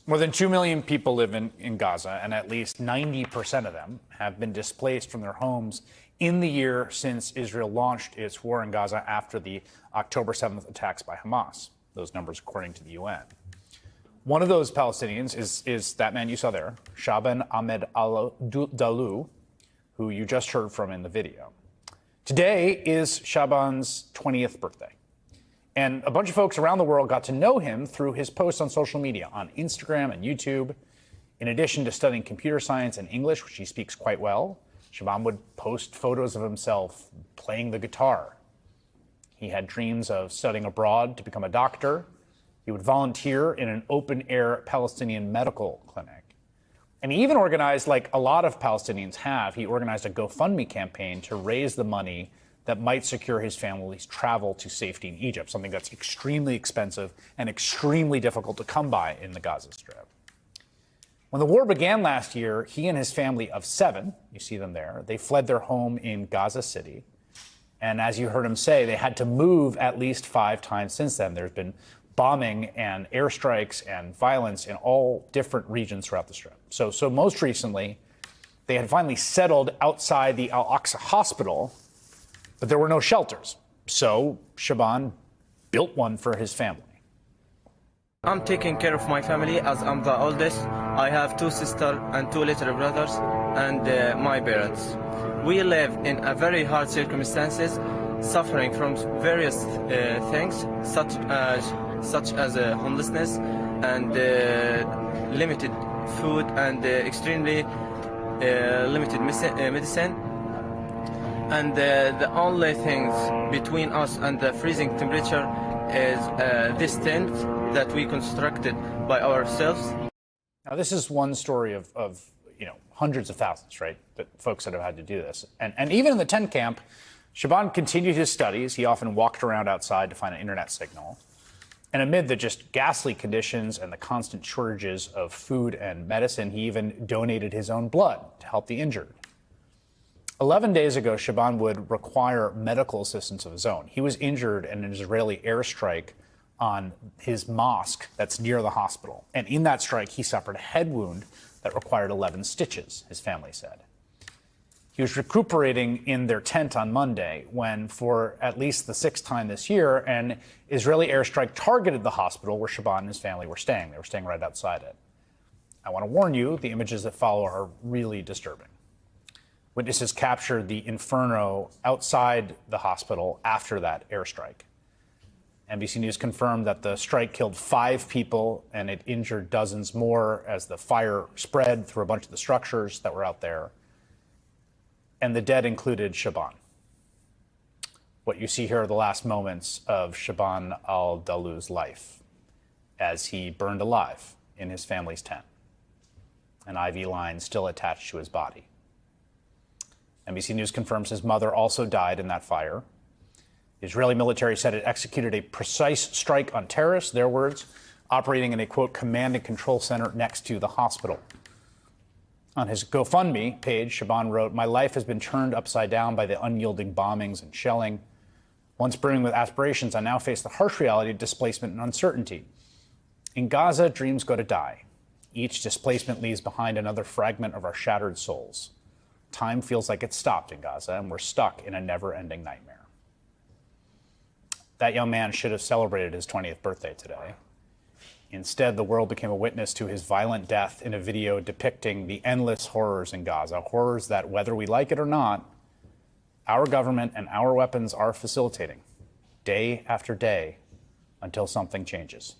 More than 2 million people live in Gaza, and at least 90% of them have been displaced from their homes in the year since Israel launched its war in Gaza after the October 7th attacks by Hamas. Those numbers according to the UN. One of those Palestinians is that man you saw there, Shaban Ahmed Dalu, who you just heard from in the video. Today is Shaban's 20th birthday. And a bunch of folks around the world got to know him through his posts on social media, on Instagram and YouTube. In addition to studying computer science and English, which he speaks quite well, Shaban would post photos of himself playing the guitar. He had dreams of studying abroad to become a doctor. He would volunteer in an open-air Palestinian medical clinic. And he even organized, like a lot of Palestinians have, he organized a GoFundMe campaign to raise the money that might secure his family's travel to safety in Egypt, something that's extremely expensive and extremely difficult to come by in the Gaza Strip. When the war began last year, he and his family of 7, you see them there, they fled their home in Gaza City. And as you heard him say, they had to move at least 5 times since then. There's been bombing and airstrikes and violence in all different regions throughout the Strip. So most recently, they had finally settled outside the Al-Aqsa hospital, but there were no shelters. So Shaban built one for his family. I'm taking care of my family as I'm the oldest. I have 2 sisters and 2 little brothers and my parents. We live in a very hard circumstances, suffering from various things such as homelessness and limited food and extremely limited medicine. And the only things between us and the freezing temperature is this tent that we constructed by ourselves. Now, this is one story of hundreds of thousands, right, that folks that have had to do this. And even in the tent camp, Shaban continued his studies. He often walked around outside to find an internet signal. And amid the just ghastly conditions and the constant shortages of food and medicine, he even donated his own blood to help the injured. 11 days ago, Shaban would require medical assistance of his own. He was injured in an Israeli airstrike on his mosque that's near the hospital. And in that strike, he suffered a head wound that required 11 stitches, his family said. He was recuperating in their tent on Monday when, for at least the 6th time this year, an Israeli airstrike targeted the hospital where Shaban and his family were staying. They were staying right outside it. I want to warn you, the images that follow are really disturbing. Witnesses captured the inferno outside the hospital after that airstrike. NBC News confirmed that the strike killed 5 people and it injured dozens more as the fire spread through a bunch of the structures that were out there. And the dead included Shaban. What you see here are the last moments of Shaban al-Dalu's life as he burned alive in his family's tent, an IV line still attached to his body. NBC News confirms his mother also died in that fire. The Israeli military said it executed a precise strike on terrorists, their words, operating in a, quote, command and control center next to the hospital. On his GoFundMe page, Shaban wrote, "My life has been turned upside down by the unyielding bombings and shelling. Once brimming with aspirations, I now face the harsh reality of displacement and uncertainty. In Gaza, dreams go to die. Each displacement leaves behind another fragment of our shattered souls. Time feels like it's stopped in Gaza, and we're stuck in a never-ending nightmare." That young man should have celebrated his 20th birthday today. Instead, the world became a witness to his violent death in a video depicting the endless horrors in Gaza, horrors that, whether we like it or not, our government and our weapons are facilitating day after day until something changes.